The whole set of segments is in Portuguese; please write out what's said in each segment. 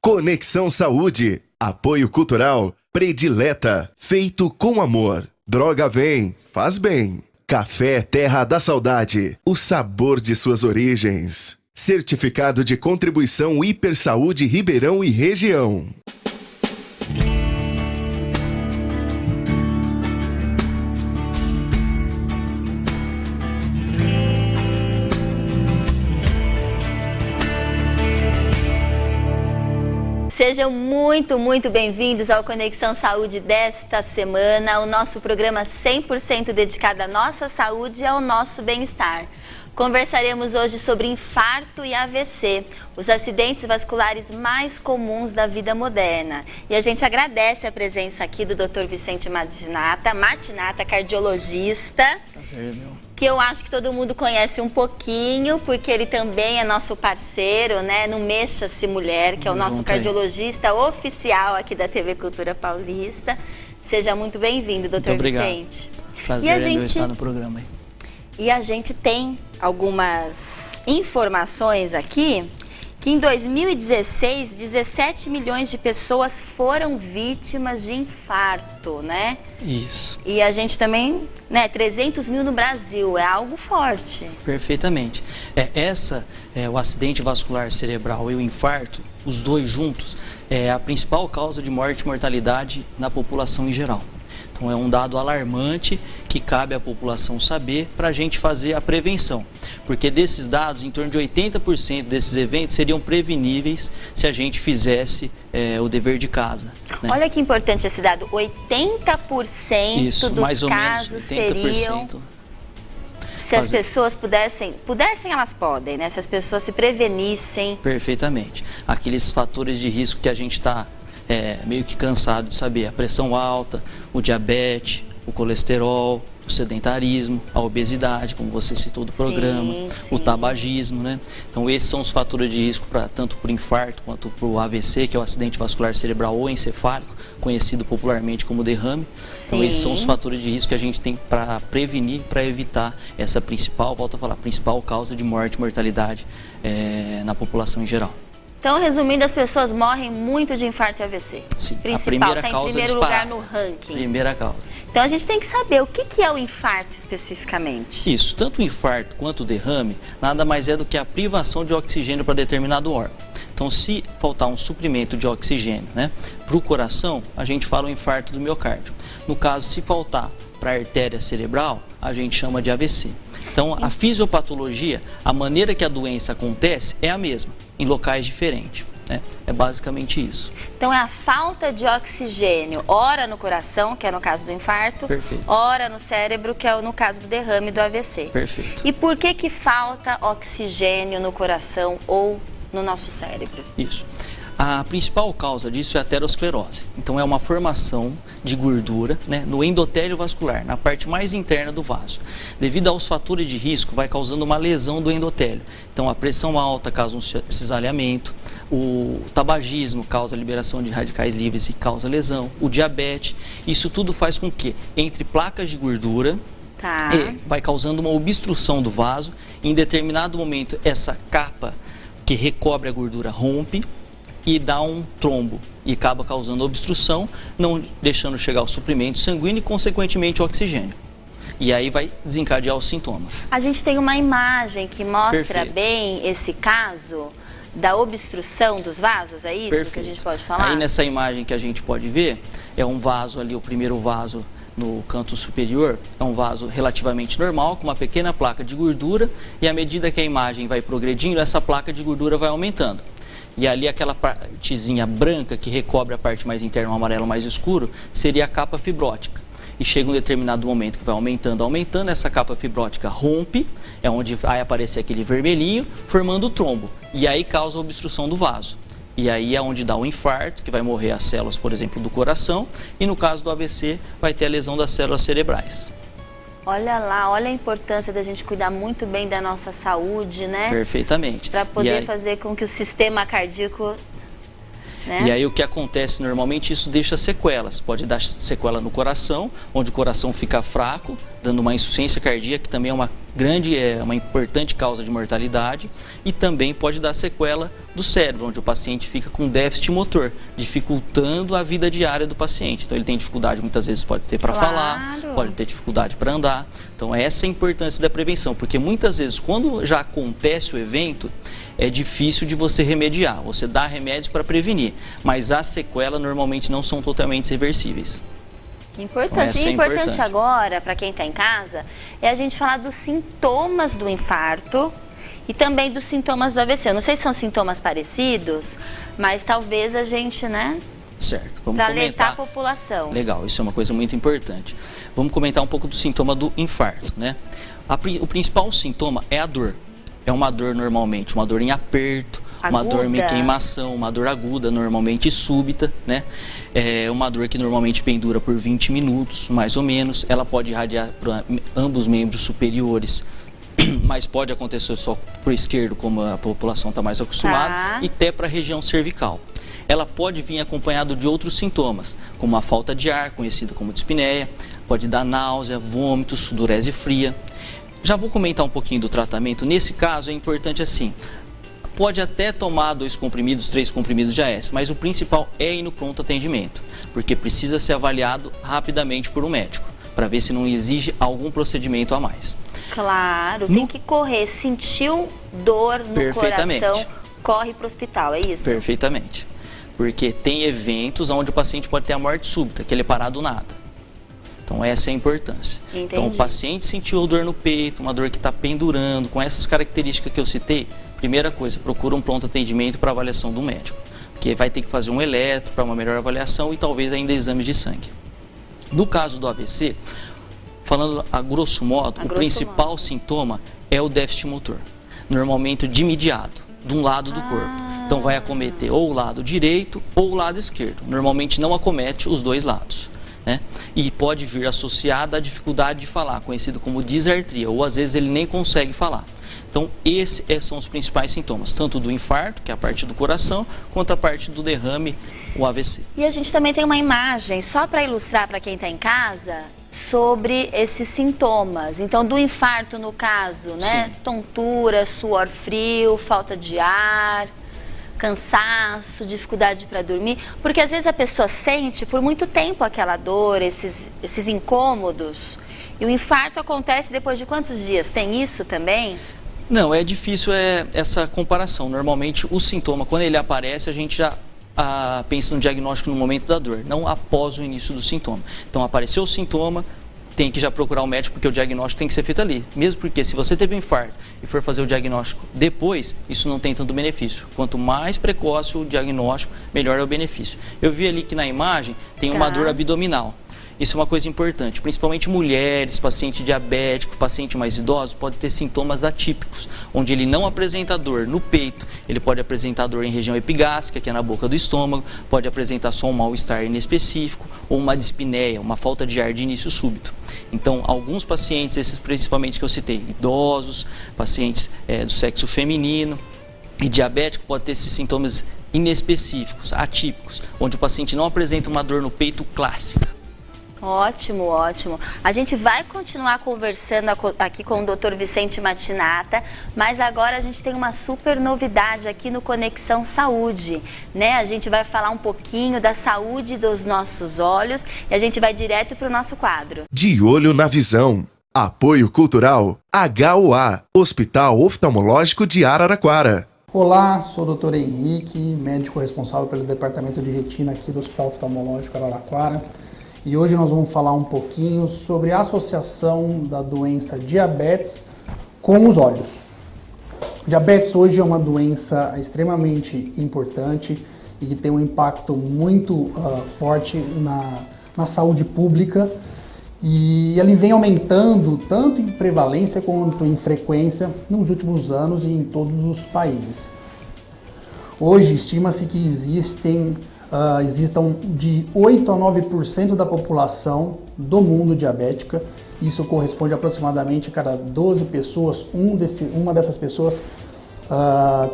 Conexão Saúde, apoio cultural, predileta, feito com amor. Droga Vem, faz bem. Café Terra da Saudade, o sabor de suas origens. Certificado de contribuição Hipersaúde Ribeirão e região. Sejam muito bem-vindos ao Conexão Saúde desta semana, o nosso programa 100% dedicado à nossa saúde e ao nosso bem-estar. Conversaremos hoje sobre infarto e AVC, os acidentes vasculares mais comuns da vida moderna. E a gente agradece a presença aqui do Dr. Vicente Martinata, cardiologista. Prazer, meu. Que eu acho que todo mundo conhece um pouquinho, porque ele também é nosso parceiro, né? No Mexa-se Mulher, que é o nosso cardiologista oficial aqui da TV Cultura Paulista. Seja muito bem-vindo, Dr. Vicente. Prazer meu estar no programa aí. E a gente tem algumas informações aqui que em 2016, 17 milhões de pessoas foram vítimas de infarto, né? Isso. E a gente também, né, 300 mil no Brasil, é algo forte. Perfeitamente. O acidente vascular cerebral e o infarto, os dois juntos, é a principal causa de morte e mortalidade na população em geral. Então é um dado alarmante que cabe à população saber para a gente fazer a prevenção. Porque desses dados, em torno de 80% desses eventos seriam preveníveis se a gente fizesse o dever de casa. Né? Olha que importante esse dado, 80% Isso, dos mais ou casos menos 80%. seriam... Se as pessoas pudessem, elas podem, né? Se as pessoas se prevenissem. Perfeitamente. Aqueles fatores de risco que a gente está meio que cansado de saber, a pressão alta, o diabetes, o colesterol, o sedentarismo, a obesidade, como você citou do programa, o tabagismo, né? Então esses são os fatores de risco tanto para o infarto quanto para o AVC, que é o acidente vascular cerebral ou encefálico, conhecido popularmente como derrame. Então esses são os fatores de risco que a gente tem para prevenir, para evitar essa principal, volto a falar, principal causa de morte e mortalidade na população em geral. Então, resumindo, as pessoas morrem muito de infarto e AVC. Sim, principal, está em primeiro lugar no ranking. Primeira causa. Então, a gente tem que saber o que é o infarto especificamente. Isso, tanto o infarto quanto o derrame, nada mais é do que a privação de oxigênio para determinado órgão. Então, se faltar um suprimento de oxigênio, né, para o coração, a gente fala o infarto do miocárdio. No caso, se faltar para a artéria cerebral, a gente chama de AVC. Então, a fisiopatologia, a maneira que a doença acontece é a mesma, em locais diferentes. Né? É basicamente isso. Então, é a falta de oxigênio, ora no coração, que é no caso do infarto, Perfeito. Ora no cérebro, que é no caso do derrame do AVC. Perfeito. E por que falta oxigênio no coração ou no nosso cérebro? Isso. A principal causa disso é a aterosclerose. Então é uma formação de gordura, né, no endotélio vascular, na parte mais interna do vaso. Devido aos fatores de risco, vai causando uma lesão do endotélio. Então a pressão alta causa um cisalhamento, o tabagismo causa liberação de radicais livres e causa lesão, o diabetes. Isso tudo faz com que, entre placas de gordura, vai causando uma obstrução do vaso. Em determinado momento, essa capa que recobre a gordura rompe e dá um trombo e acaba causando obstrução, não deixando chegar o suprimento sanguíneo e, consequentemente, o oxigênio. E aí vai desencadear os sintomas. A gente tem uma imagem que mostra bem esse caso da obstrução dos vasos, é isso que a gente pode falar? Aí nessa imagem que a gente pode ver, é um vaso ali, o primeiro vaso no canto superior, é um vaso relativamente normal, com uma pequena placa de gordura, e à medida que a imagem vai progredindo, essa placa de gordura vai aumentando. E ali aquela partezinha branca que recobre a parte mais interna, um amarelo mais escuro, seria a capa fibrótica. E chega um determinado momento que vai aumentando, essa capa fibrótica rompe, é onde vai aparecer aquele vermelhinho, formando o trombo. E aí causa a obstrução do vaso. E aí é onde dá o infarto, que vai morrer as células, por exemplo, do coração. E no caso do AVC, vai ter a lesão das células cerebrais. Olha lá, olha a importância da gente cuidar muito bem da nossa saúde, né? Perfeitamente. Para poder fazer com que o sistema cardíaco... Né? E aí o que acontece normalmente, isso deixa sequelas. Pode dar sequela no coração, onde o coração fica fraco, dando uma insuficiência cardíaca, que também é uma é uma importante causa de mortalidade e também pode dar sequela do cérebro, onde o paciente fica com déficit motor, dificultando a vida diária do paciente. Então ele tem dificuldade, muitas vezes pode ter para falar, pode ter dificuldade para andar. Então essa é a importância da prevenção, porque muitas vezes quando já acontece o evento, é difícil de você remediar, você dá remédios para prevenir, mas as sequelas normalmente não são totalmente reversíveis. Importante. Então, e importante agora, para quem está em casa, é a gente falar dos sintomas do infarto e também dos sintomas do AVC. Eu não sei se são sintomas parecidos, mas talvez a gente, né? Certo. Vamos para comentar. alertar a população. Legal, isso é uma coisa muito importante. Vamos comentar um pouco do sintoma do infarto, né? O principal sintoma é a dor. É uma dor normalmente, uma dor em aperto, uma dor em queimação, uma dor aguda, normalmente súbita, né? É uma dor que normalmente pendura por 20 minutos, mais ou menos. Ela pode irradiar para ambos os membros superiores, mas pode acontecer só para o esquerdo, como a população está mais acostumada, e até para a região cervical. Ela pode vir acompanhado de outros sintomas, como a falta de ar, conhecida como dispneia, pode dar náusea, vômitos, sudorese fria. Já vou comentar um pouquinho do tratamento. Nesse caso é importante assim, pode até tomar 2 comprimidos, 3 comprimidos de AS, mas o principal é ir no pronto atendimento, porque precisa ser avaliado rapidamente por um médico, para ver se não exige algum procedimento a mais. Claro, tem que correr, sentiu dor no coração, corre para o hospital, é isso? Perfeitamente, porque tem eventos onde o paciente pode ter a morte súbita, que ele é parado do nada. Então essa é a importância. Entendi. Então o paciente sentiu dor no peito, uma dor que está pendurando, com essas características que eu citei, primeira coisa, procura um pronto atendimento para avaliação do médico, porque vai ter que fazer um eletro para uma melhor avaliação e talvez ainda exames de sangue. No caso do AVC, falando a grosso modo, o principal sintoma é o déficit motor, normalmente de imediato, de um lado do corpo. Então vai acometer ou o lado direito ou o lado esquerdo, normalmente não acomete os dois lados. Né? E pode vir associada à dificuldade de falar, conhecido como disartria, ou às vezes ele nem consegue falar. Então esses são os principais sintomas, tanto do infarto, que é a parte do coração, quanto a parte do derrame, o AVC. E a gente também tem uma imagem, só para ilustrar para quem está em casa, sobre esses sintomas. Então do infarto no caso, né? Sim. Tontura, suor frio, falta de ar, cansaço, dificuldade para dormir, porque às vezes a pessoa sente por muito tempo aquela dor, esses incômodos, e o infarto acontece depois de quantos dias? Tem isso também? Não, é difícil essa comparação. Normalmente o sintoma, quando ele aparece, a gente já pensa no diagnóstico no momento da dor, não após o início do sintoma. Então apareceu o sintoma, tem que já procurar o médico, porque o diagnóstico tem que ser feito ali. Mesmo porque se você teve um infarto e for fazer o diagnóstico depois, isso não tem tanto benefício. Quanto mais precoce o diagnóstico, melhor é o benefício. Eu vi ali que na imagem tem uma dor abdominal. Isso é uma coisa importante, principalmente mulheres, paciente diabético, paciente mais idoso, pode ter sintomas atípicos, onde ele não apresenta dor no peito, ele pode apresentar dor em região epigástrica, que é na boca do estômago, pode apresentar só um mal-estar inespecífico, ou uma dispneia, uma falta de ar de início súbito. Então, alguns pacientes, esses principalmente que eu citei, idosos, pacientes do sexo feminino e diabético, pode ter esses sintomas inespecíficos, atípicos, onde o paciente não apresenta uma dor no peito clássica. Ótimo, ótimo. A gente vai continuar conversando aqui com o Dr. Vicente Mattinata, mas agora a gente tem uma super novidade aqui no Conexão Saúde, né? A gente vai falar um pouquinho da saúde dos nossos olhos e a gente vai direto para o nosso quadro. De olho na visão. Apoio Cultural HUA, Hospital Oftalmológico de Araraquara. Olá, sou o Dr. Henrique, médico responsável pelo Departamento de Retina aqui do Hospital Oftalmológico Araraquara. E hoje nós vamos falar um pouquinho sobre a associação da doença diabetes com os olhos. Diabetes hoje é uma doença extremamente importante e que tem um impacto muito forte na saúde pública, e ele vem aumentando tanto em prevalência quanto em frequência nos últimos anos e em todos os países. Hoje estima-se que existam de 8 a 9% da população do mundo diabética. Isso corresponde aproximadamente a cada 12 pessoas, uma dessas pessoas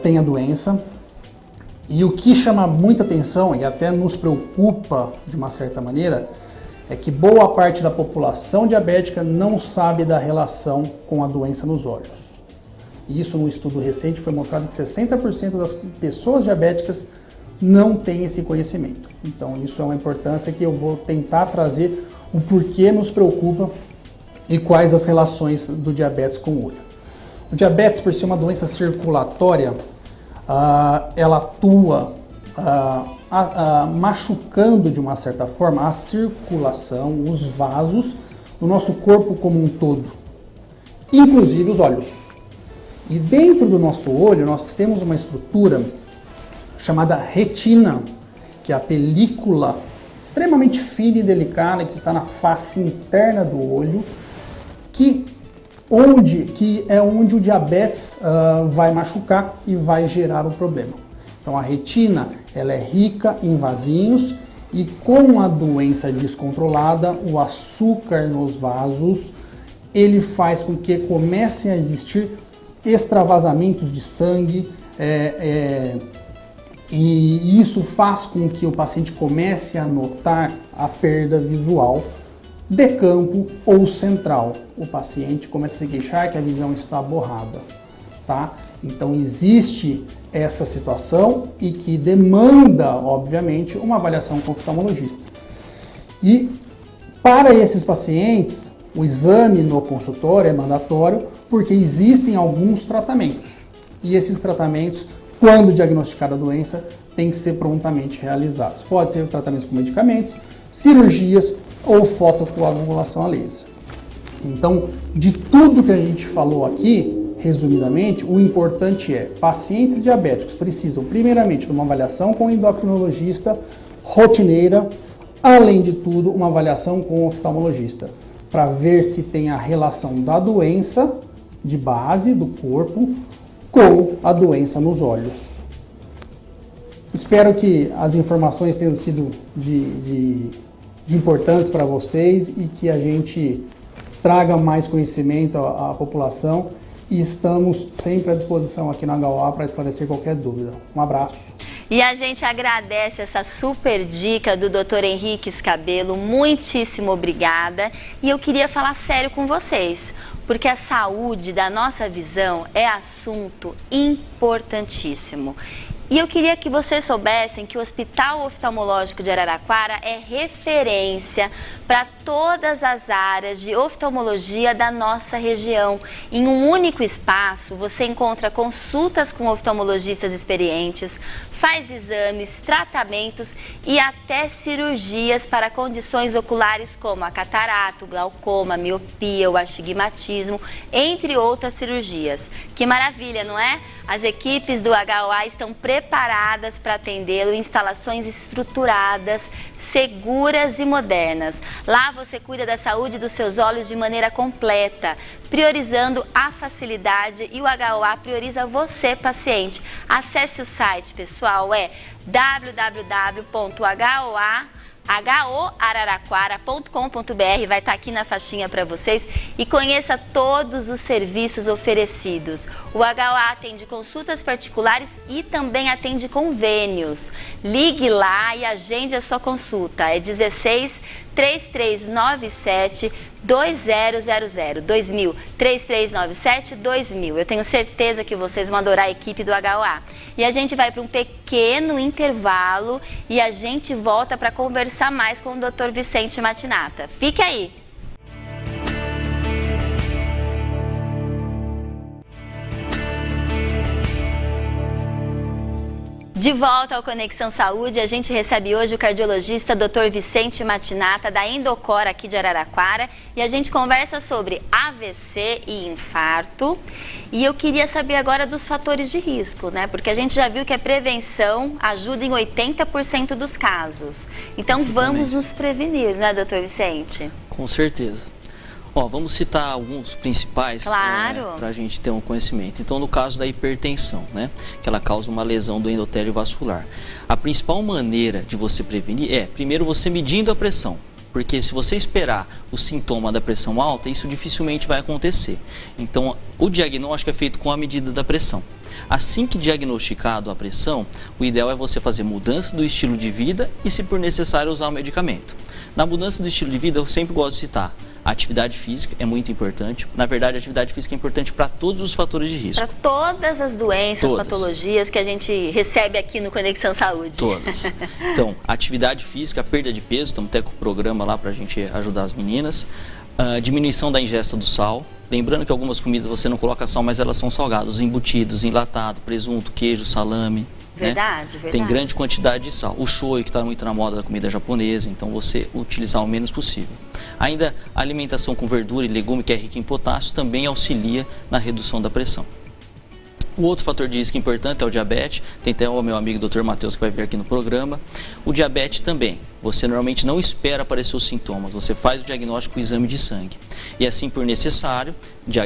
tem a doença. E o que chama muita atenção e até nos preocupa de uma certa maneira é que boa parte da população diabética não sabe da relação com a doença nos olhos. E isso, num estudo recente, foi mostrado que 60% das pessoas diabéticas não têm esse conhecimento. Então, isso é uma importância que eu vou tentar trazer o porquê nos preocupa e quais as relações do diabetes com o olho. O diabetes, por ser uma doença circulatória, ela atua machucando de uma certa forma a circulação, os vasos do nosso corpo como um todo, inclusive os olhos. E dentro do nosso olho nós temos uma estrutura chamada retina, que é a película extremamente fina e delicada que está na face interna do olho, que é onde o diabetes vai machucar e vai gerar o problema. Então a retina, ela é rica em vasinhos e com a doença descontrolada, o açúcar nos vasos, ele faz com que comecem a existir extravasamentos de sangue, e isso faz com que o paciente comece a notar a perda visual de campo ou central. O paciente começa a se queixar que a visão está borrada, tá? Então existe essa situação e que demanda, obviamente, uma avaliação com o oftalmologista. E para esses pacientes, o exame no consultório é mandatório porque existem alguns tratamentos. E esses tratamentos, quando diagnosticada a doença, têm que ser prontamente realizados. Pode ser tratamentos com medicamentos, cirurgias ou fotocoagulação a laser. Então, de tudo que a gente falou aqui, resumidamente, o importante é pacientes diabéticos precisam, primeiramente, de uma avaliação com o endocrinologista rotineira, além de tudo, uma avaliação com o oftalmologista, para ver se tem a relação da doença de base do corpo com a doença nos olhos. Espero que as informações tenham sido de importantes para vocês e que a gente traga mais conhecimento à população, e estamos sempre à disposição aqui na HOA para esclarecer qualquer dúvida. Um abraço. E a gente agradece essa super dica do Dr. Henrique Scabello, muitíssimo obrigada. E eu queria falar sério com vocês, porque a saúde da nossa visão é assunto importantíssimo. E eu queria que vocês soubessem que o Hospital Oftalmológico de Araraquara é referência para todas as áreas de oftalmologia da nossa região. Em um único espaço, você encontra consultas com oftalmologistas experientes, faz exames, tratamentos e até cirurgias para condições oculares como a catarata, o glaucoma, a miopia, o astigmatismo, entre outras cirurgias. Que maravilha, não é? As equipes do HOA estão preparadas para atendê-lo em instalações estruturadas, seguras e modernas. Lá você cuida da saúde dos seus olhos de maneira completa, priorizando a facilidade, e o HOA prioriza você, paciente. Acesse o site, pessoal, é www.hoararaquara.com.br, vai estar aqui na faixinha para vocês, e conheça todos os serviços oferecidos. O HOA atende consultas particulares e também atende convênios. Ligue lá e agende a sua consulta. É 16 3397 2000, 3397 2000. Eu tenho certeza que vocês vão adorar a equipe do HOA. E a gente vai para um pequeno intervalo e a gente volta para conversar mais com o Dr. Vicente Mattinata. Fique aí! De volta ao Conexão Saúde, a gente recebe hoje o cardiologista Dr. Vicente Mattinata, da Endocor aqui de Araraquara, e a gente conversa sobre AVC e infarto. E eu queria saber agora dos fatores de risco, né? Porque a gente já viu que a prevenção ajuda em 80% dos casos. Então vamos nos prevenir, né, Dr. Vicente? Com certeza. Ó, vamos citar alguns principais, claro, para a gente ter um conhecimento. Então, no caso da hipertensão, né, que ela causa uma lesão do endotélio vascular. A principal maneira de você prevenir é, primeiro, você medindo a pressão. porque se você esperar o sintoma da pressão alta, isso dificilmente vai acontecer. Então, o diagnóstico é feito com a medida da pressão. Assim que diagnosticado a pressão, o ideal é você fazer mudança do estilo de vida e, se por necessário, usar o medicamento. Na mudança do estilo de vida, eu sempre gosto de citar a atividade física, é muito importante. Na verdade, a atividade física é importante para todos os fatores de risco. Para todas as doenças, patologias que a gente recebe aqui no Conexão Saúde. Todas. Então, atividade física, perda de peso, estamos até com o programa lá para a gente ajudar as meninas. Diminuição da ingesta do sal. Lembrando que algumas comidas você não coloca sal, mas elas são salgadas. Os embutidos, enlatado, presunto, queijo, salame. Verdade, verdade. Tem grande quantidade de sal. O shoyu, que está muito na moda da comida japonesa, então você utilizar o menos possível. Ainda a alimentação com verdura e legume, que é rica em potássio, também auxilia na redução da pressão. O outro fator de risco importante é o diabetes. Tem até o meu amigo Dr. Matheus que vai vir aqui no programa. O diabetes também. Você normalmente não espera aparecer os sintomas. Você faz o diagnóstico com o exame de sangue. E assim, por necessário,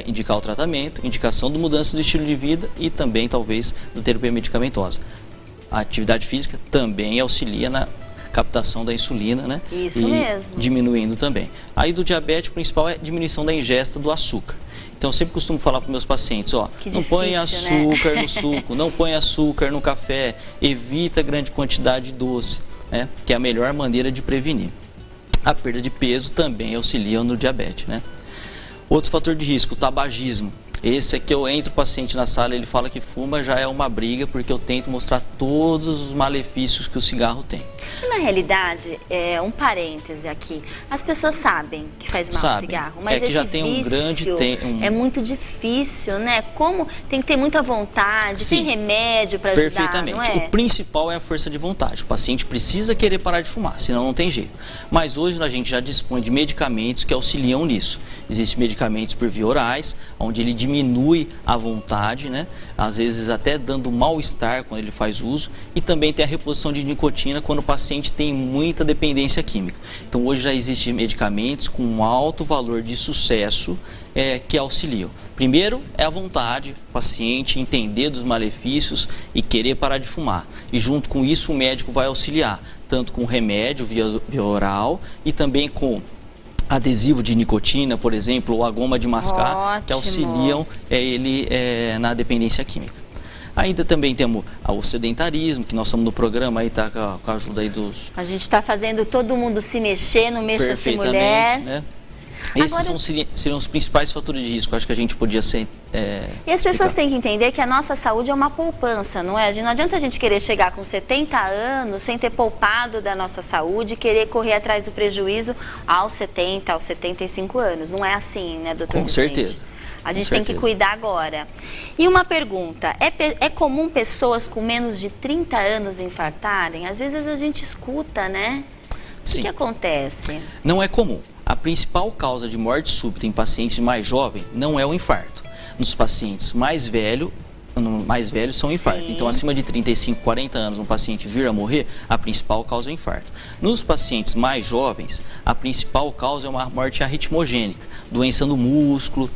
indicar o tratamento, indicação de mudança do estilo de vida e também, talvez, da terapia medicamentosa. A atividade física também auxilia na captação da insulina, né? Isso mesmo. Diminuindo também. Aí do diabetes, o principal é a diminuição da ingesta do açúcar. Então, eu sempre costumo falar para meus pacientes, não põe açúcar no suco, não põe açúcar no café, evita grande quantidade de doce, né? Que é a melhor maneira de prevenir. A perda de peso também auxilia no diabetes, né? Outro fator de risco, o tabagismo. Esse é que eu entro o paciente na sala, ele fala que fuma, já é uma briga, porque eu tento mostrar todos os malefícios que o cigarro tem. E na realidade, um parêntese aqui, as pessoas sabem que faz mal o cigarro, mas que esse já tem vício é muito difícil, né? Como tem que ter muita vontade, tem remédio para ajudar, perfeitamente. Não é? O principal é a força de vontade. O paciente precisa querer parar de fumar, senão não tem jeito. Mas hoje a gente já dispõe de medicamentos que auxiliam nisso. Existem medicamentos por via orais, onde ele diminui a vontade, né? Às vezes até dando mal-estar quando ele faz uso, e também tem a reposição de nicotina quando o paciente tem muita dependência química. Então hoje já existem medicamentos com um alto valor de sucesso que auxiliam. Primeiro é a vontade, o paciente entender dos malefícios e querer parar de fumar. E junto com isso o médico vai auxiliar, tanto com remédio via oral e também com adesivo de nicotina, por exemplo, ou a goma de mascar. Ótimo. Que auxiliam ele na dependência química. Ainda também temos o sedentarismo, que nós estamos no programa, aí tá com a ajuda aí dos... A gente está fazendo todo mundo se mexer, não mexa-se mulher. Né? Esses seriam os principais fatores de risco, acho que a gente podia ser... E as pessoas têm que entender que a nossa saúde é uma poupança, não é? Não adianta a gente querer chegar com 70 anos sem ter poupado da nossa saúde e querer correr atrás do prejuízo aos 70, aos 75 anos. Não é assim, né, doutor Com Vicente? certeza. A gente tem que cuidar agora. E uma pergunta, é comum pessoas com menos de 30 anos infartarem? Às vezes a gente escuta, né? Sim. O que acontece? Não é comum. A principal causa de morte súbita em pacientes mais jovens não é o infarto. Nos pacientes mais velhos são infarto. Então, acima de 35, 40 anos, um paciente vir a morrer, a principal causa é o infarto. Nos pacientes mais jovens, a principal causa é uma morte arritmogênica, doença no músculo,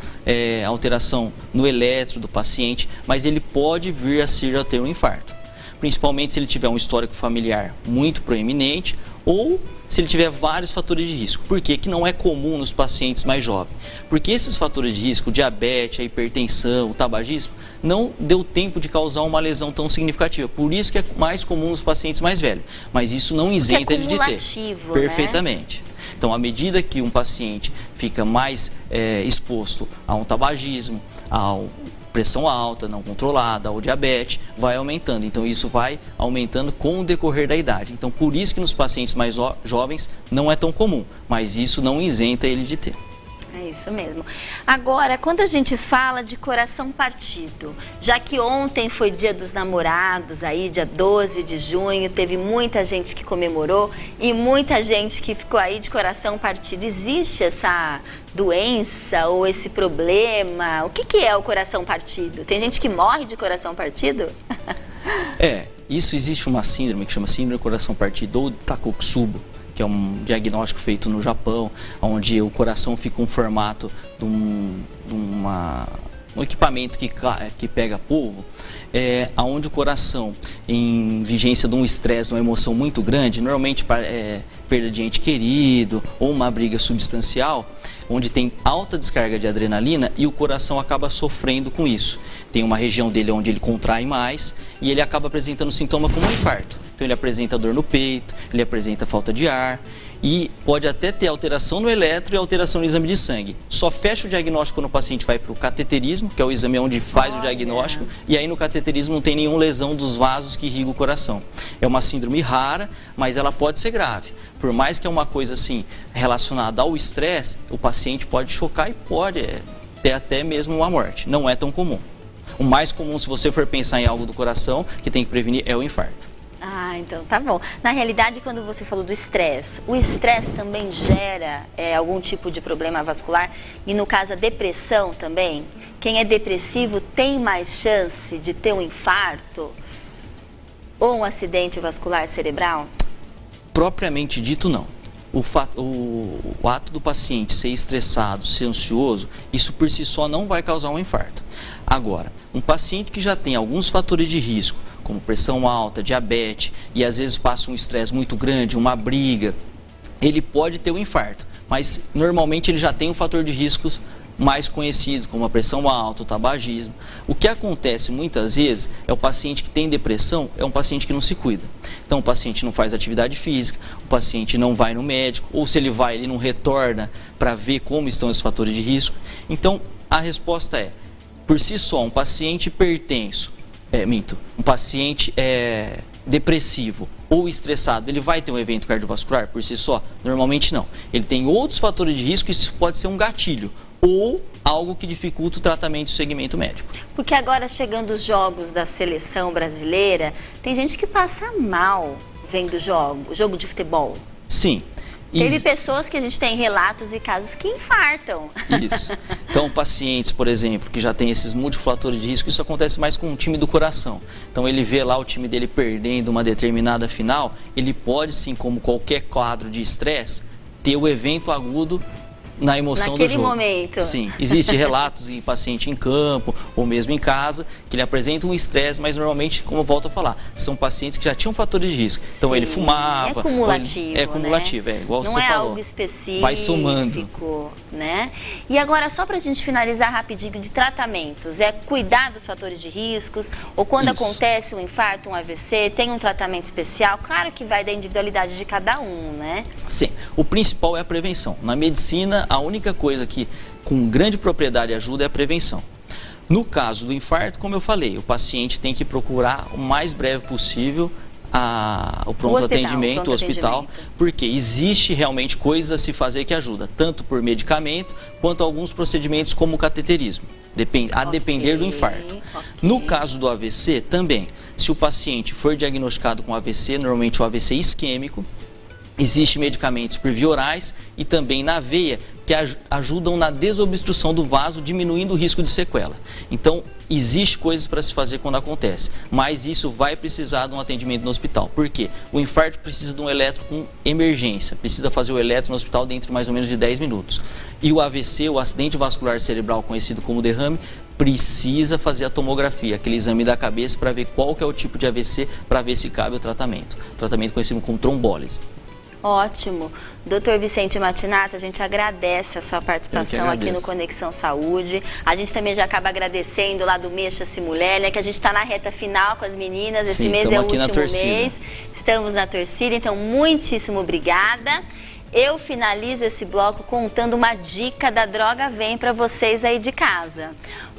alteração no eletro do paciente, mas ele pode vir a ter um infarto. Principalmente se ele tiver um histórico familiar muito proeminente ou se ele tiver vários fatores de risco. Por quê? Que não é comum nos pacientes mais jovens? Porque esses fatores de risco, o diabetes, a hipertensão, o tabagismo, não deu tempo de causar uma lesão tão significativa. Por isso que é mais comum nos pacientes mais velhos. Mas isso não isenta ele de ter. Perfeitamente. Né? Então, à medida que um paciente fica mais exposto a um tabagismo, a pressão alta, não controlada, ou diabetes, vai aumentando. Então, isso vai aumentando com o decorrer da idade. Então, por isso que nos pacientes mais jovens não é tão comum, mas isso não isenta ele de ter. É isso mesmo. Agora, quando a gente fala de coração partido, já que ontem foi Dia dos Namorados, aí dia 12 de junho, teve muita gente que comemorou e muita gente que ficou aí de coração partido. Existe essa doença ou esse problema? O que é o coração partido? Tem gente que morre de coração partido? Isso existe uma síndrome que chama síndrome do coração partido ou Takotsubo, que é um diagnóstico feito no Japão, onde o coração fica um formato de um equipamento que pega polvo, onde o coração, em vigência de um estresse, de uma emoção muito grande, normalmente perda de ente querido ou uma briga substancial, onde tem alta descarga de adrenalina e o coração acaba sofrendo com isso. Tem uma região dele onde ele contrai mais e ele acaba apresentando sintoma como um infarto. Então ele apresenta dor no peito, ele apresenta falta de ar e pode até ter alteração no eletro e alteração no exame de sangue. Só fecha o diagnóstico quando o paciente vai para o cateterismo, que é o exame onde faz o diagnóstico, e aí no cateterismo não tem nenhuma lesão dos vasos que irrigam o coração. É uma síndrome rara, mas ela pode ser grave. Por mais que é uma coisa assim relacionada ao estresse, o paciente pode chocar e pode ter até mesmo uma morte. Não é tão comum. O mais comum, se você for pensar em algo do coração, que tem que prevenir, é o infarto. Ah, então tá bom. Na realidade, quando você falou do estresse, o estresse também gera algum tipo de problema vascular? E no caso a depressão também? Quem é depressivo tem mais chance de ter um infarto ou um acidente vascular cerebral? Propriamente dito, não. O ato do paciente ser estressado, ser ansioso, isso por si só não vai causar um infarto. Agora, um paciente que já tem alguns fatores de risco, como pressão alta, diabetes, e às vezes passa um estresse muito grande, uma briga, ele pode ter um infarto, mas normalmente ele já tem um fator de riscos mais conhecido, como a pressão alta, o tabagismo. O que acontece muitas vezes é o paciente que tem depressão, é um paciente que não se cuida. Então o paciente não faz atividade física, o paciente não vai no médico, ou se ele vai, ele não retorna para ver como estão esses fatores de risco. Então a resposta é, por si só, um paciente hipertenso, um paciente depressivo ou estressado, ele vai ter um evento cardiovascular por si só? Normalmente não. Ele tem outros fatores de risco e isso pode ser um gatilho ou algo que dificulta o tratamento do segmento médico. Porque agora, chegando os jogos da seleção brasileira, tem gente que passa mal vendo jogo de futebol. Sim. Teve pessoas que a gente tem relatos e casos que infartam. Isso. Então, pacientes, por exemplo, que já tem esses múltiplos fatores de risco, isso acontece mais com o time do coração. Então, ele vê lá o time dele perdendo uma determinada final, ele pode sim, como qualquer quadro de estresse, ter o evento agudo na emoção do jogo. Naquele momento. Sim, existem relatos em paciente em campo ou mesmo em casa que ele apresenta um estresse, mas normalmente, como eu volto a falar, são pacientes que já tinham fatores de risco. Então ele fumava. É cumulativo, é cumulativo, né? Igual não você é falou. Algo específico. Vai somando. Né? E agora, só para a gente finalizar rapidinho de tratamentos, cuidar dos fatores de riscos, ou quando acontece um infarto, um AVC, tem um tratamento especial? Claro que vai da individualidade de cada um, né? Sim, o principal é a prevenção. Na medicina, a única coisa que com grande propriedade ajuda é a prevenção. No caso do infarto, como eu falei, o paciente tem que procurar o mais breve possível o pronto atendimento, o hospital, porque existe realmente coisas a se fazer que ajuda, tanto por medicamento quanto alguns procedimentos como o cateterismo, a depender do infarto. No caso do AVC também, se o paciente for diagnosticado com AVC, normalmente o AVC isquêmico, existem medicamentos por via orais e também na veia que ajudam na desobstrução do vaso, diminuindo o risco de sequela. Então, existe coisas para se fazer quando acontece, mas isso vai precisar de um atendimento no hospital. Por quê? O infarto precisa de um eletro com emergência, precisa fazer o eletro no hospital dentro de mais ou menos de 10 minutos. E o AVC, o acidente vascular cerebral conhecido como derrame, precisa fazer a tomografia, aquele exame da cabeça para ver qual que é o tipo de AVC, para ver se cabe o tratamento. O tratamento conhecido como trombólise. Ótimo. Dr. Vicente Matinato, a gente agradece a sua participação aqui no Conexão Saúde. A gente também já acaba agradecendo lá do Mexa-se Mulher, né, que a gente está na reta final com as meninas. Esse mês é o último mês. Estamos na torcida, então muitíssimo obrigada. Eu finalizo esse bloco contando uma dica da Droga Vem para vocês aí de casa.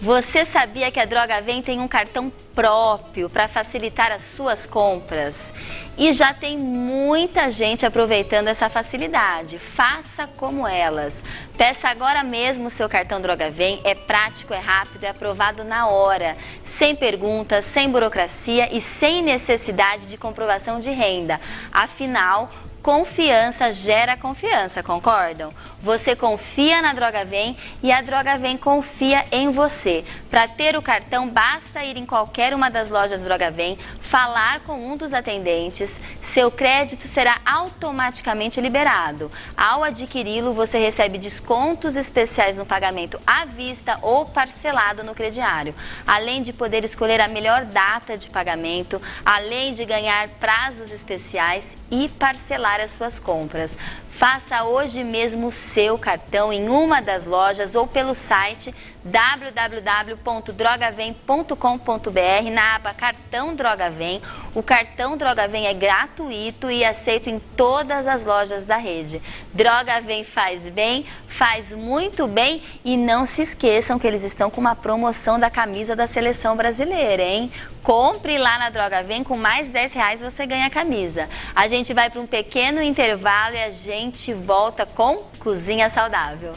Você sabia que a Droga Vem tem um cartão próprio para facilitar as suas compras? E já tem muita gente aproveitando essa facilidade. Faça como elas. Peça agora mesmo o seu cartão Droga Vem. É prático, é rápido, é aprovado na hora. Sem perguntas, sem burocracia e sem necessidade de comprovação de renda. Afinal, confiança gera confiança, concordam? Você confia na Droga Vem e a Droga Vem confia em você. Para ter o cartão, basta ir em qualquer uma das lojas Droga Vem, falar com um dos atendentes, seu crédito será automaticamente liberado. Ao adquiri-lo, você recebe descontos especiais no pagamento à vista ou parcelado no crediário, além de poder escolher a melhor data de pagamento, além de ganhar prazos especiais e parcelar as suas compras. Faça hoje mesmo o seu cartão em uma das lojas ou pelo site www.drogavem.com.br na aba Cartão Drogavem. O cartão Drogavem é gratuito e aceito em todas as lojas da rede. Drogavem faz bem, faz muito bem e não se esqueçam que eles estão com uma promoção da camisa da seleção brasileira, hein? Compre lá na Drogavem, com mais R$10 você ganha a camisa. A gente vai para um pequeno intervalo e a gente volta com Cozinha Saudável.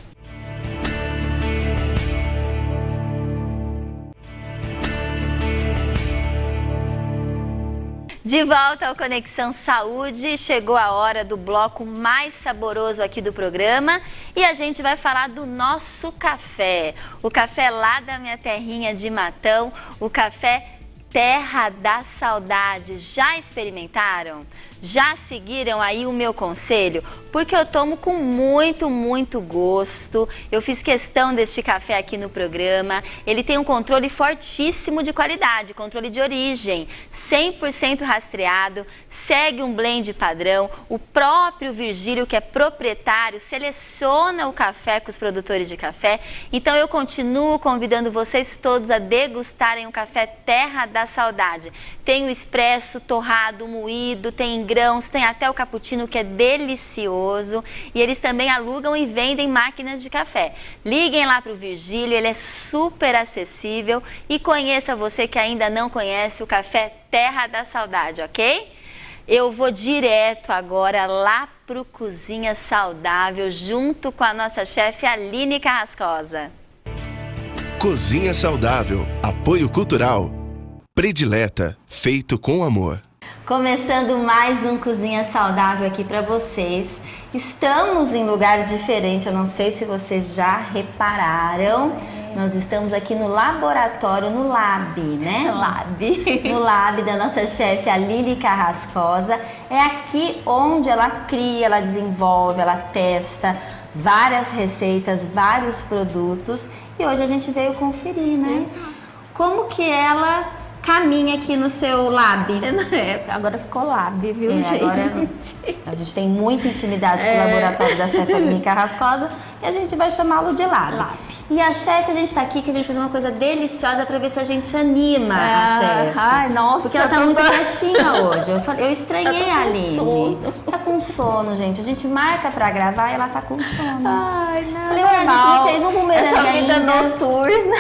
De volta ao Conexão Saúde, chegou a hora do bloco mais saboroso aqui do programa e a gente vai falar do nosso café. O café lá da minha terrinha de Matão, o café Terra da Saudade. Já experimentaram? Já seguiram aí o meu conselho? Porque eu tomo com muito gosto. Eu fiz questão deste café aqui no programa. Ele tem um controle fortíssimo de qualidade, controle de origem, 100% rastreado, segue um blend padrão. O próprio Virgílio, que é proprietário, seleciona o café com os produtores de café. Então eu continuo convidando vocês todos a degustarem o café Terra da Saudade. Tem o expresso, torrado, moído, tem grãos, tem até o cappuccino, que é delicioso. E eles também alugam e vendem máquinas de café. Liguem lá para o Virgílio, ele é super acessível. E conheça, você que ainda não conhece, o café Terra da Saudade, ok? Eu vou direto agora lá para o Cozinha Saudável, junto com a nossa chefe Aline Carrascosa. Cozinha Saudável, apoio cultural. Predileta, feito com amor. Começando mais um Cozinha Saudável aqui para vocês. Estamos em lugar diferente, eu não sei se vocês já repararam. Nós estamos aqui no laboratório, no Lab, né? No Lab da nossa chefe Aline Carrascosa. É aqui onde ela cria, ela desenvolve, ela testa várias receitas, vários produtos. E hoje a gente veio conferir, né? Como que ela caminha aqui no seu lab. Agora ficou lab, viu, gente? Agora a gente tem muita intimidade com o laboratório da chefe Aline Carrascosa e a gente vai chamá-lo de lab. E a chefe, a gente tá aqui que a gente fazer uma coisa deliciosa pra ver se a gente anima a chefe. Ai, nossa. Porque ela tá muito quietinha hoje. Eu estranhei a Aline. Sono. Tá com sono, gente. A gente marca pra gravar e ela tá com sono. Ai, não. Falei, ué, a gente não fez um bumerangue Essa vida ainda. noturna.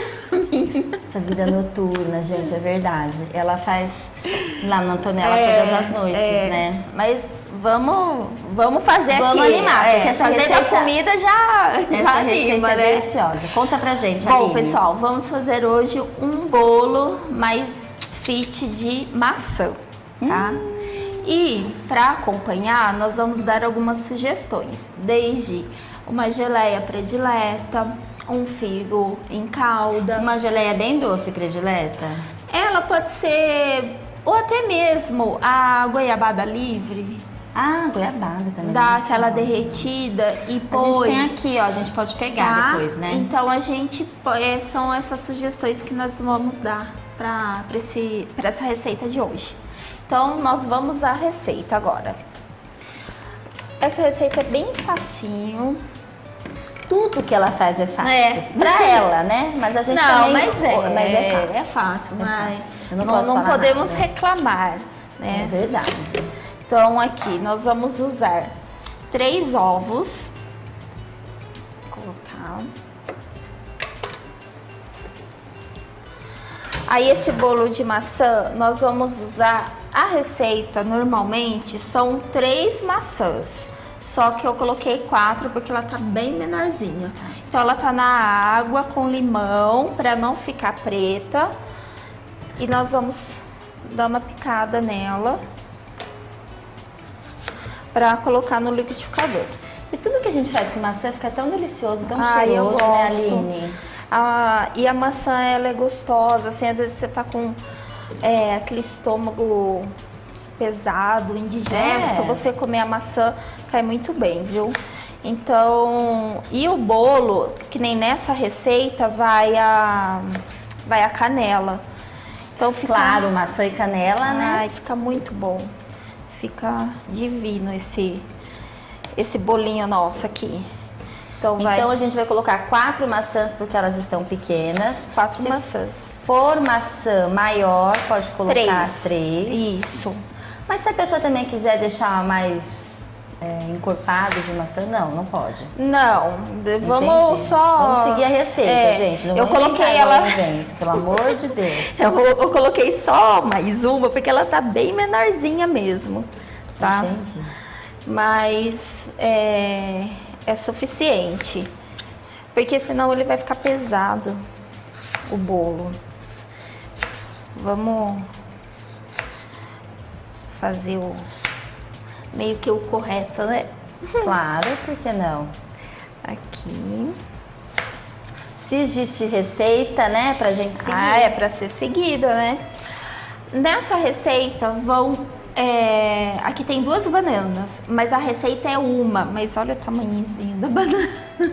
Essa vida noturna, gente, é verdade. Ela faz lá no Antonella todas as noites, né? Mas vamos fazer aqui. Vamos animar, porque essa fazer receita, da comida já essa anima, receita é né? deliciosa. Conta pra gente, Bom, Aline. pessoal, vamos fazer hoje um bolo mais fit de maçã, tá? E para acompanhar, nós vamos dar algumas sugestões, desde uma geleia predileta, um figo em calda. Uma geleia bem doce, predileta? Ela pode ser, ou até mesmo a goiabada livre. Ah, goiabada também. Dá deliciosa. aquela derretida e põe. A gente tem aqui, ó, a gente pode pegar Tá? depois, né? Então a gente são essas sugestões que nós vamos dar para essa receita de hoje. Então nós vamos à receita agora. Essa receita é bem facinho. Tudo que ela faz é fácil. Pra ela, né? Mas a gente Não, também... mas é fácil. fácil, É mas fácil. Eu não posso falar podemos nada, né? reclamar, né? É verdade. Então aqui nós vamos usar 3 ovos. Vou colocar. Aí esse bolo de maçã, nós vamos usar a receita, normalmente são 3 maçãs. Só que eu coloquei 4 porque ela tá bem menorzinha. Então ela tá na água com limão para não ficar preta. E nós vamos dar uma picada nela para colocar no liquidificador. E tudo que a gente faz com maçã fica tão delicioso, tão Ai, eu cheiroso, né, gosto. Aline? E a maçã, ela é gostosa, assim, às vezes você tá com aquele estômago pesado, indigesto, É. você comer a maçã cai muito bem, viu? Então, e o bolo, que nem nessa receita, vai a canela. Então fica... Claro, maçã e canela, né? Ai, fica muito bom. Fica divino esse bolinho nosso aqui. Então A gente vai colocar 4 maçãs porque elas estão pequenas. 4 Se maçãs. for maçã maior, pode colocar 3. Isso. Mas se a pessoa também quiser deixar mais encorpado de maçã, não pode. Não, vamos Entendi. só... Vamos seguir a receita, gente. Não eu vamos coloquei inventar ela... igual invento, pelo amor de Deus. Eu coloquei só mais uma, porque ela tá bem menorzinha mesmo, tá? Entendi. Mas é suficiente, porque senão ele vai ficar pesado, o bolo. Vamos fazer meio que o correto, né? Claro, por que não? Aqui. Se existe receita, né, pra gente seguir. Ah, é pra ser seguida, né? Nessa receita aqui tem 2 bananas, mas a receita é uma. Mas olha o tamanhozinho da banana.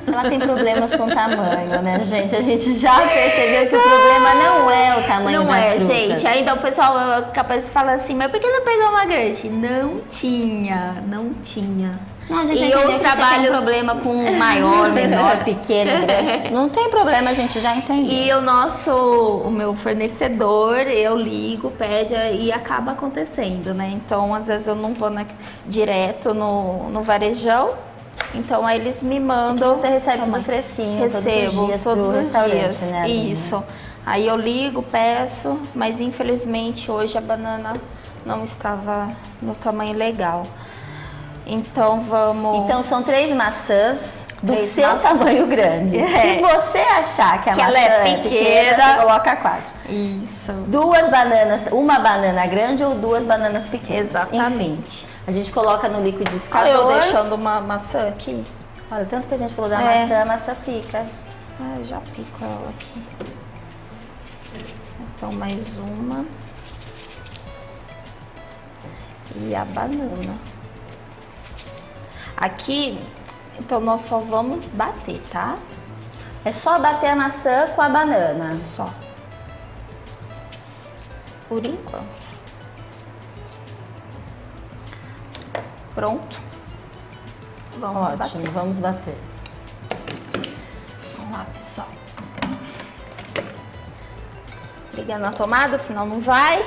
Ela tem problemas com tamanho, né, gente? A gente já percebeu que o problema não é o tamanho Não das é, frutas. gente. Ainda o pessoal é capaz de falar assim, mas por que não pegou uma grande? Não tinha. Não, a gente E entendeu eu que trabalho- você tem um problema com maior, menor, pequeno, grande. Não tem problema, a gente já entendeu. E o meu fornecedor, eu ligo, pede e acaba acontecendo, né? Então, às vezes eu não vou direto no varejão, então aí eles me mandam. Você recebe tudo fresquinho, Recebo todos os dias todos pro os restaurante, dias. né? Aline? Isso. Aí eu ligo, peço, mas infelizmente hoje a banana não estava no tamanho legal. Então vamos... Então são 3 maçãs do 3 seu maçãs. tamanho grande. É. Se você achar que a Que maçã ela é pequena, pequena, você coloca 4. Isso. 2 bananas, uma banana grande ou 2 bananas pequenas. Exatamente. Enfim, a gente coloca no Olha liquidificador. eu deixando uma maçã aqui. Olha, tanto que a gente falou da É. maçã, a maçã fica. Ah, eu já pico ela aqui. Então mais uma. E a banana. Aqui, então nós só vamos bater, tá? É só bater a maçã com a banana. Só. Por enquanto. Pronto. Vamos Ótimo, bater. vamos bater. Vamos lá, pessoal. Ligando a tomada, senão não vai.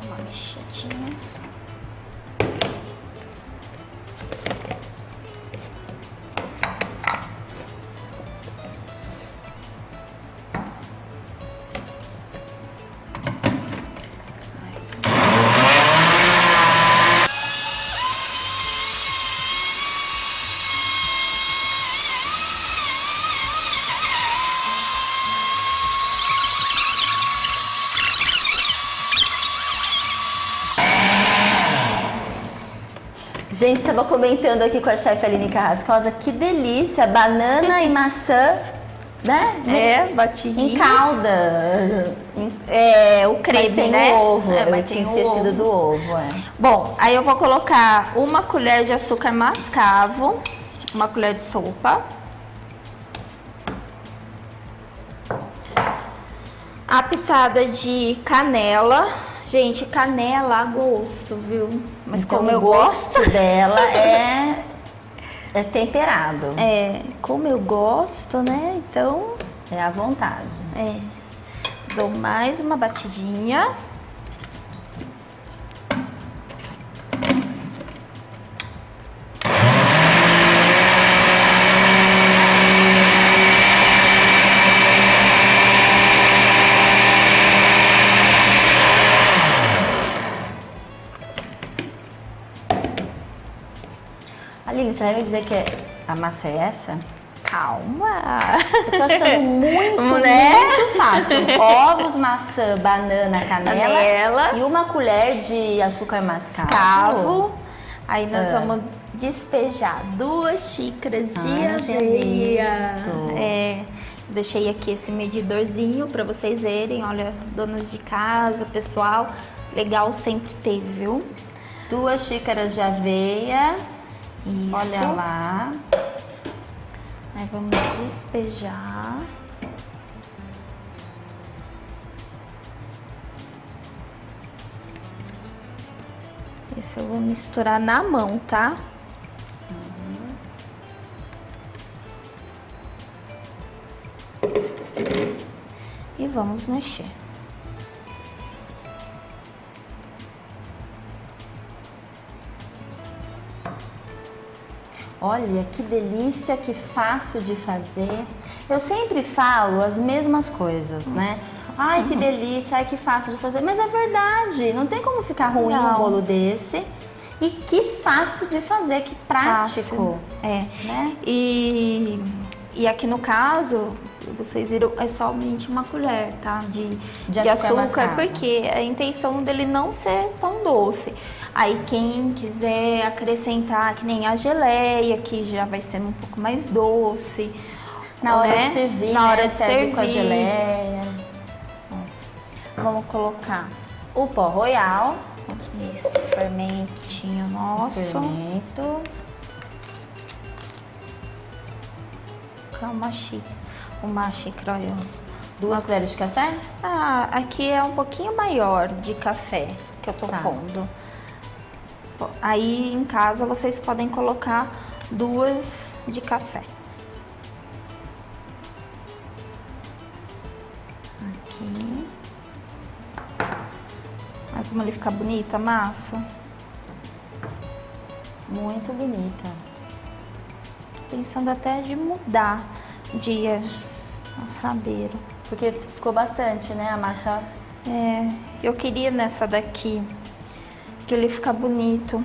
Uma mexidinha. Gente, estava comentando aqui com a chefe Aline Carrascosa, que delícia, banana e maçã, né? É, batidinho. Em calda. É, o creme, Mas tem né? o ovo, É, eu mas tinha tem o esquecido ovo. do ovo, é. Bom, aí eu vou colocar uma colher de açúcar mascavo, uma colher de sopa. A pitada de canela. Gente, canela a gosto, viu? Mas Então, como eu o gosto gosto... dela é temperado, É, como eu gosto, né? Então, é à vontade. dou mais uma batidinha. Aline, você vai me dizer que a massa é essa? Calma. Eu tô achando muito, Né? muito fácil. Ovos, maçã, banana, canela e uma colher de açúcar mascavo. Cavo. Aí nós vamos despejar 2 xícaras de não tinha aveia. visto. Deixei aqui esse medidorzinho para vocês verem. Olha, donas de casa, pessoal, legal sempre ter, viu? 2 xícaras de aveia. Isso. Olha lá. Aí vamos despejar. Isso eu vou misturar na mão, tá? E vamos mexer. Olha que delícia, que fácil de fazer. Eu sempre falo as mesmas coisas, né? Ai, que delícia, ai, que fácil de fazer. Mas é verdade, não tem como ficar ruim um bolo desse. E que fácil de fazer, que prático. Fácil. Né? E aqui no caso, vocês viram, é somente uma colher, tá? De açúcar açúcar, mascavo. porque a intenção dele não ser tão doce. Aí quem quiser acrescentar, que nem a geleia, que já vai ser um pouco mais doce. Na hora né? de servir, Na hora né? de Serve servir. com a geleia. Vamos colocar O pó royal. isso, fermentinho nosso. Fermento. Uma xícara, olha. 2 colheres de café? Ah, aqui é um pouquinho maior de café que eu tô Tá. pondo. Aí em casa vocês podem colocar 2 de café. Aqui. Olha como ele fica bonita a massa. Muito bonita. Pensando até de mudar de assadeiro. Porque ficou bastante, né? A massa. Eu queria nessa daqui, que ele fica bonito.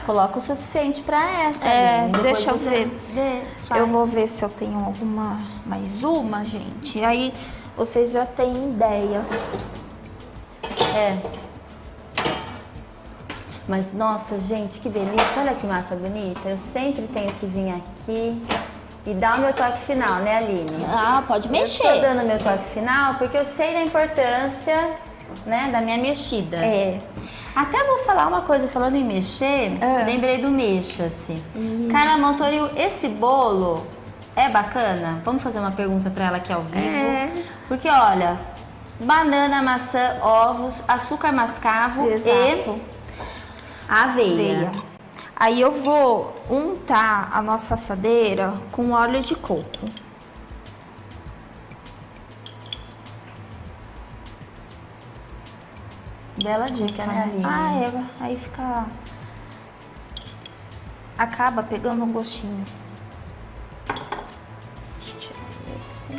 Coloca o suficiente pra essa. É, Depois deixa eu você ver. faz. Eu vou ver se eu tenho alguma, mais uma, gente. Aí vocês já têm ideia. Mas, nossa, gente, que delícia. Olha que massa bonita. Eu sempre tenho que vir aqui e dar o meu toque final, né, Aline? Ah, pode Eu tô dando o meu toque final porque eu sei da importância, né, da minha mexida. Até vou falar uma coisa, falando em mexer, lembrei do mexa-se. Carla Montoril, esse bolo é bacana? Vamos fazer uma pergunta pra ela aqui ao vivo. Porque, olha, banana, maçã, ovos, açúcar mascavo Exato. e aveia. Aí eu vou untar a nossa assadeira com óleo de coco. Bela dica, né, Aline? Aí fica... Acaba pegando um gostinho. Deixa eu tirar esse.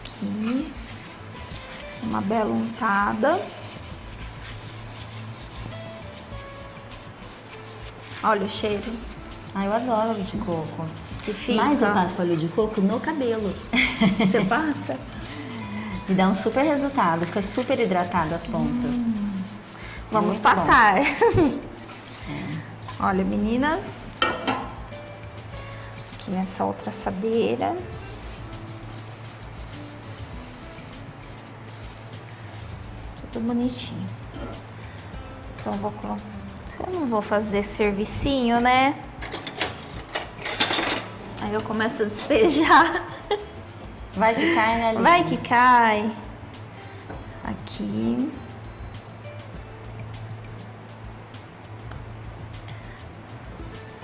Aqui. Uma bela untada. Olha o cheiro. Eu adoro óleo de coco. Que fica. Mas eu passo óleo de coco no cabelo. Você passa? E dá um super resultado, fica super hidratado as pontas. Vamos Muito passar. Olha, meninas. Aqui nessa outra assadeira. Tudo bonitinho. Então eu vou colocar. Eu não vou fazer servicinho, né? Aí eu começo a despejar. Vai que cai, né, Aline? Vai que cai. Aqui.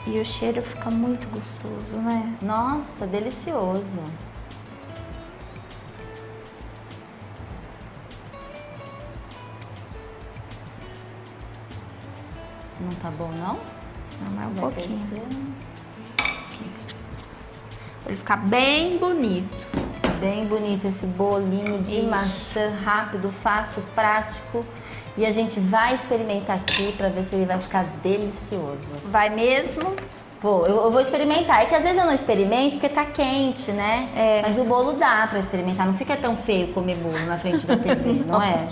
E o cheiro fica muito gostoso, né? Nossa, delicioso. Não tá bom, não? Não, mais um Vai pouquinho. crescer. Pra ele ficar bem bonito. Bem bonito esse bolinho de Isso. maçã, rápido, fácil, prático. E a gente vai experimentar aqui pra ver se ele vai ficar delicioso. Vai mesmo? Eu vou experimentar. É que às vezes eu não experimento porque tá quente, né? Mas o bolo dá pra experimentar. Não fica tão feio comer bolo na frente da TV, não é?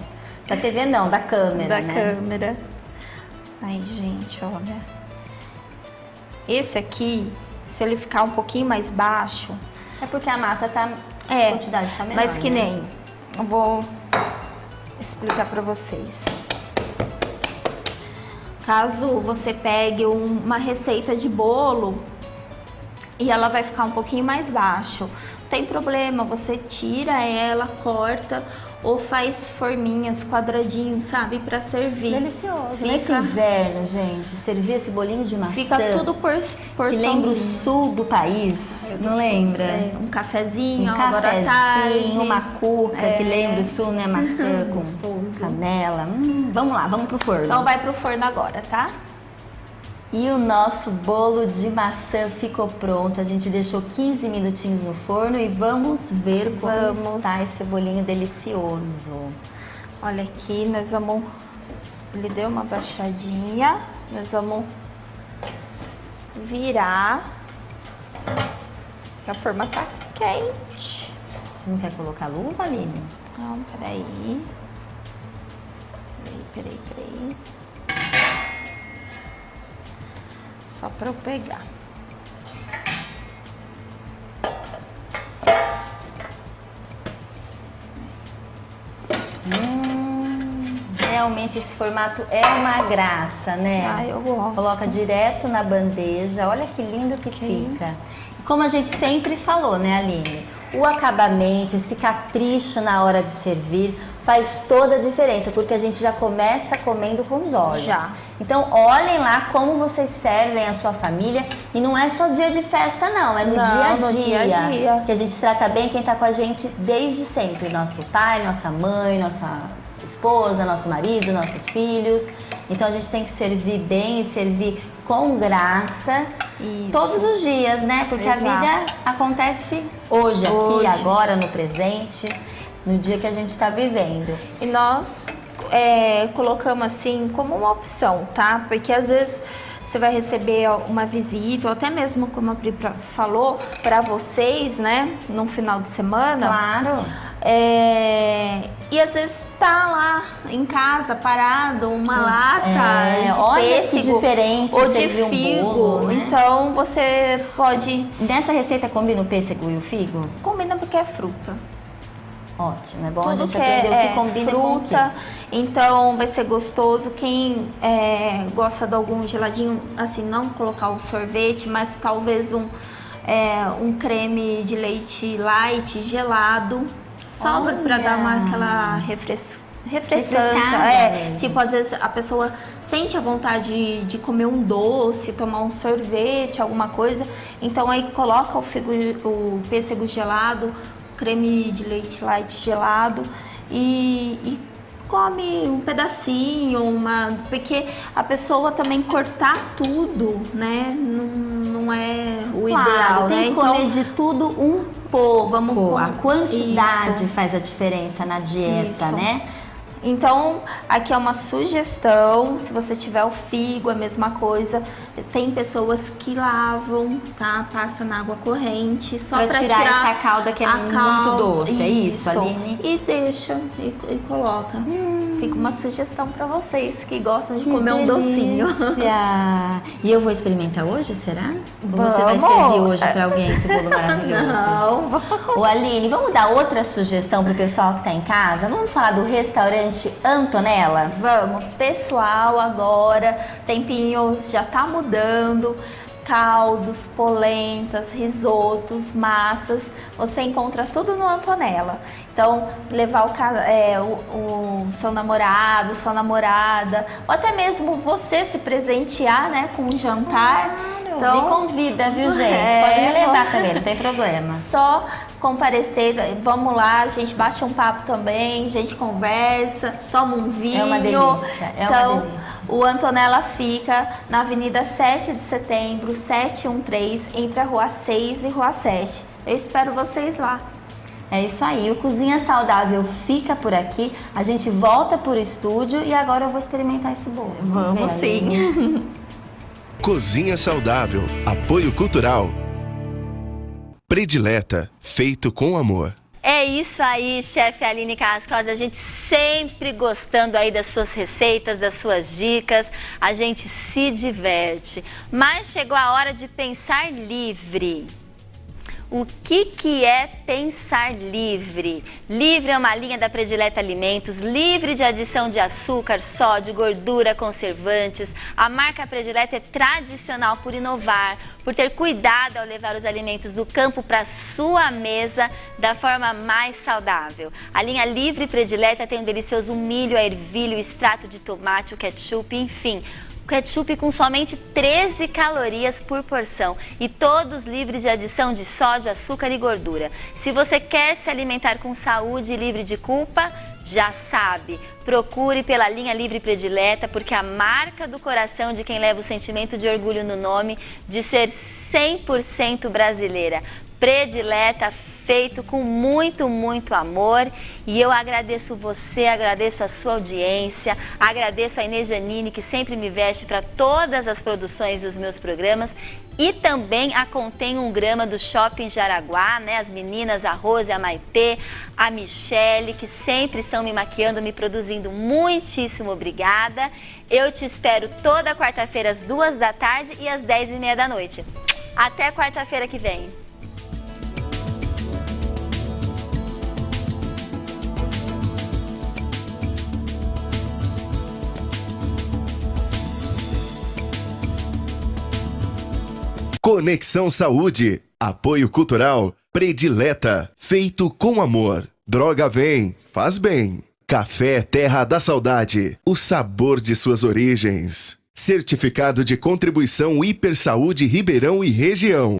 Da TV não, da câmera, Da câmera. Aí, gente, olha. Esse aqui, se ele ficar um pouquinho mais baixo... É porque a massa tá... a quantidade tá menor, mas que nem... Eu vou explicar pra vocês. Caso você pegue uma receita de bolo e ela vai ficar um pouquinho mais baixo, não tem problema, você tira ela, corta ou faz forminhas, quadradinhos, sabe, pra servir. Delicioso. Nesse inverno, gente, servir esse bolinho de maçã. Fica tudo por que lembra o sul do país, não lembra? Um cafezinho, agora à tarde, uma cuca que É. lembra o sul, né? Maçã com Gostoso. canela. Vamos lá, vamos pro forno. Então vai pro forno agora, tá? E o nosso bolo de maçã ficou pronto. A gente deixou 15 minutinhos no forno e vamos ver como está esse bolinho delicioso. Olha aqui, nós vamos... Ele deu uma baixadinha. Nós vamos virar. Porque a forma tá quente. Você não quer colocar luva, Aline? Não, peraí. Peraí. Só pra eu pegar. Realmente esse formato é uma graça, né? Ah, eu gosto. Coloca direto na bandeja, olha que lindo que fica. E como a gente sempre falou, né, Aline? O acabamento, esse capricho na hora de servir faz toda a diferença, porque a gente já começa comendo com os olhos. Já. Então, olhem lá como vocês servem a sua família. E não é só dia de festa, não. É no dia a dia. Que a gente trata bem quem tá com a gente desde sempre. Nosso pai, nossa mãe, nossa esposa, nosso marido, nossos filhos. Então, a gente tem que servir bem e servir com graça. Isso. Todos os dias, né? Porque Exato. a vida acontece hoje, aqui, agora, no presente. No dia que a gente tá vivendo. E nós colocamos assim como uma opção, tá? Porque às vezes você vai receber uma visita, ou até mesmo, como a Pri falou, para vocês, né? Num final de semana. Claro. E às vezes tá lá em casa parado uma lata de olha pêssego que diferente ou de servir um figo. bolo, né? Então você pode... Nessa receita combina o pêssego e o figo? Combina porque é fruta. Ótimo, é bom a Tudo gente que aprender o que combina com o fruta, quê. então vai ser gostoso. Quem gosta de algum geladinho, assim, não colocar o sorvete, mas talvez um creme de leite light gelado, só para dar aquela refrescância. Refrescada. Tipo, às vezes a pessoa sente a vontade de comer um doce, tomar um sorvete, alguma coisa, então aí coloca o pêssego gelado, creme de leite light gelado e come um pedacinho, porque a pessoa também cortar tudo, né, não é o ideal, tem né? que comer de tudo um pouco. A quantidade Isso. faz a diferença na dieta, Isso. né? Então, aqui é uma sugestão, se você tiver o figo, a mesma coisa. Tem pessoas que lavam, tá? Passa na água corrente, só pra tirar essa calda que é muito doce, é isso, Aline? E deixa, e coloca. Fica uma sugestão pra vocês que gostam de comer um docinho. delícia! E eu vou experimentar hoje, será? Ou Vamos. você vai servir hoje pra alguém esse bolo maravilhoso? Não, Ô Aline, vamos dar outra sugestão pro pessoal que tá em casa? Vamos falar do restaurante Antonella? vamos. Pessoal, agora, tempinho já tá mudando. Caldos, polentas, risotos, massas, você encontra tudo no Antonella. Então, levar o seu namorado, sua namorada, ou até mesmo você se presentear, né, com um jantar. Então, me convida, viu, gente? Pode me levar também, não tem problema. Só comparecer, vamos lá, a gente bate um papo também, a gente conversa, toma um vinho. É uma delícia, Então, delícia. o Antonella fica na Avenida 7 de Setembro, 713, entre a Rua 6 e Rua 7. Eu espero vocês lá. É isso aí, o Cozinha Saudável fica por aqui, a gente volta pro estúdio e agora eu vou experimentar esse bolo. Vamos ver, Aline. sim. Cozinha saudável, apoio cultural. Predileta, feito com amor. É isso aí, chefe Aline Carrascosa, a gente sempre gostando aí das suas receitas, das suas dicas, a gente se diverte. Mas chegou a hora de pensar livre. O que é pensar livre? Livre é uma linha da Predileta Alimentos, livre de adição de açúcar, sódio, gordura, conservantes. A marca Predileta é tradicional por inovar, por ter cuidado ao levar os alimentos do campo para sua mesa da forma mais saudável. A linha Livre Predileta tem um delicioso milho, a ervilha, o extrato de tomate, o ketchup, enfim. Ketchup com somente 13 calorias por porção e todos livres de adição de sódio, açúcar e gordura. Se você quer se alimentar com saúde e livre de culpa, já sabe, procure pela linha Livre Predileta, porque a marca do coração de quem leva o sentimento de orgulho no nome de ser 100% brasileira. Predileta, feito com muito, muito amor. E eu agradeço você, agradeço a sua audiência, agradeço a Inês Janine, que sempre me veste para todas as produções dos meus programas. E também a Contém 1 Grama do Shopping Jaraguá, né? As meninas, a Rose, a Maitê, a Michele, que sempre estão me maquiando, me produzindo. Muitíssimo obrigada. Eu te espero toda quarta-feira às 2 da tarde e às 10h30 da noite. Até quarta-feira que vem. Conexão Saúde, apoio cultural, Predileta, feito com amor. Droga Vem, faz bem. Café Terra da Saudade, o sabor de suas origens. Certificado de contribuição Hipersaúde Ribeirão e região.